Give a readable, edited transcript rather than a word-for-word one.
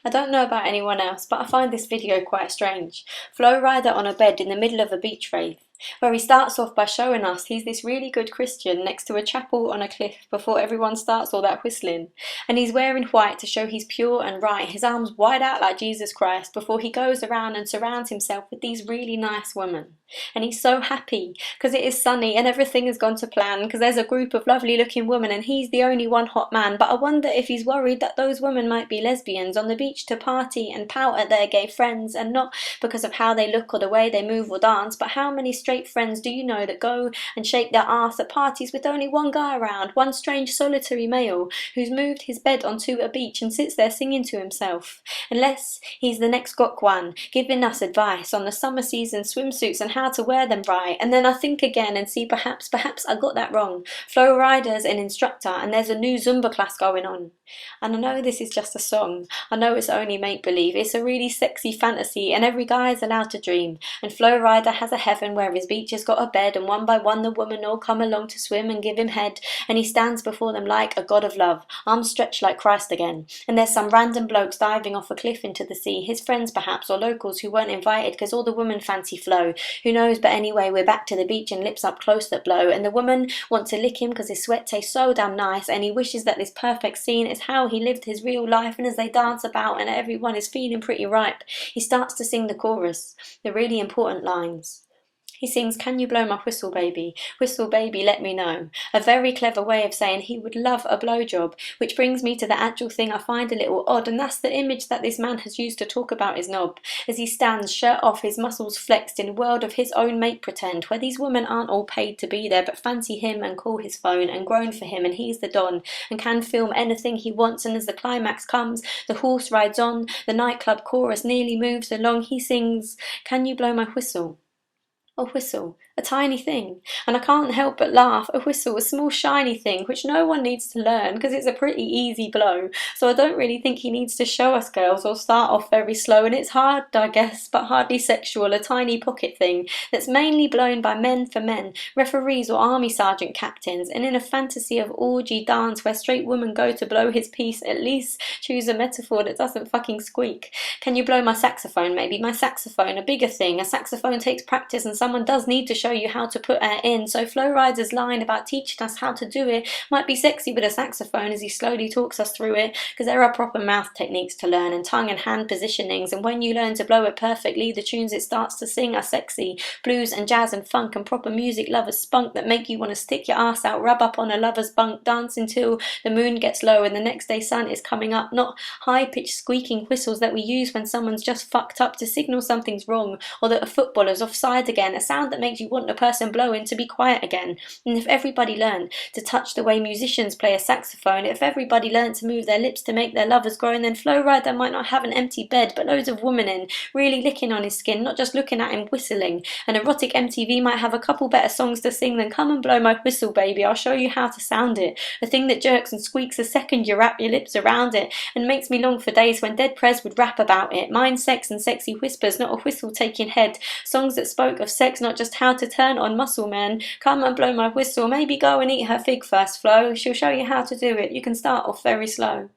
I don't know about anyone else, but I find this video quite strange. Flo-Rida on a bed in the middle of a beach rave, where he starts off by showing us he's this really good Christian next to a chapel on a cliff before everyone starts all that whistling. And he's wearing white to show he's pure and right, his arms wide out like Jesus Christ, before he goes around and surrounds himself with these really nice women. And he's so happy because it is sunny and everything has gone to plan, because there's a group of lovely looking women and he's the only one hot man. But I wonder if he's worried that those women might be lesbians on the beach to party and pout at their gay friends, and not because of how they look or the way they move or dance, but how many straight friends do you know that go and shake their ass at parties with only one guy around, one strange solitary male who's moved his bed onto a beach and sits there singing to himself? Unless he's the next Gokwan giving us advice on the summer season swimsuits and how to wear them right. And then I think again and see perhaps I got that wrong. Flo-Rida's an instructor and there's a new Zumba class going on. And I know this is just a song, I know it's only make-believe, it's a really sexy fantasy and every guy is allowed to dream. And Flo-Rida has a heaven where his beach has got a bed, and one by one the women all come along to swim and give him head, and he stands before them like a god of love, arms stretched like Christ again. And there's some random blokes diving off a cliff into the sea, his friends perhaps, or locals who weren't invited because all the women fancy Flo. Who knows, but anyway we're back to the beach and lips up close that blow, and the women want to lick him because his sweat tastes so damn nice, and he wishes that this perfect scene is how he lived his real life. And as they dance about and everyone is feeling pretty ripe, he starts to sing the chorus, the really important lines. He sings, "Can you blow my whistle, baby? Whistle, baby, let me know." A very clever way of saying he would love a blowjob, which brings me to the actual thing I find a little odd, and that's the image that this man has used to talk about his knob, as he stands, shirt off, his muscles flexed, in a world of his own make-pretend, where these women aren't all paid to be there, but fancy him and call his phone and groan for him, and he's the don, and can film anything he wants. And as the climax comes, the horse rides on, the nightclub chorus nearly moves along, he sings, "Can you blow my whistle?" A whistle, a tiny thing, and I can't help but laugh. A whistle, a small shiny thing which no one needs to learn because it's a pretty easy blow, so I don't really think he needs to show us girls or start off very slow. And it's hard, I guess, but hardly sexual, a tiny pocket thing that's mainly blown by men for men, referees or army sergeant captains. And in a fantasy of orgy dance where straight women go to blow his piece, at least choose a metaphor that doesn't fucking squeak. Can you blow my saxophone? Maybe my saxophone, a bigger thing. A saxophone takes practice and someone does need to show you how to put air in, so Flo-Rida's line about teaching us how to do it might be sexy with a saxophone as he slowly talks us through it, because there are proper mouth techniques to learn and tongue and hand positionings, and when you learn to blow it perfectly, the tunes it starts to sing are sexy. Blues and jazz and funk and proper music lovers spunk that make you want to stick your ass out, rub up on a lover's bunk, dance until the moon gets low and the next day sun is coming up, not high-pitched squeaking whistles that we use when someone's just fucked up to signal something's wrong or that a footballer's offside again, a sound that makes you want the person blowing to be quiet again. And if everybody learned to touch the way musicians play a saxophone, if everybody learned to move their lips to make their lovers groan, then Flo-Rida might not have an empty bed but loads of women in, really licking on his skin, not just looking at him whistling. And erotic MTV might have a couple better songs to sing than "Come and blow my whistle, baby, I'll show you how to sound it." A thing that jerks and squeaks the second you wrap your lips around it, and makes me long for days when Dead Prez would rap about it. Mind sex and sexy whispers, not a whistle taking head. Songs that spoke of sex, not just how to turn on muscle men. Come and blow my whistle, maybe go and eat her fig first, Flo. She'll show you how to do it. You can start off very slow.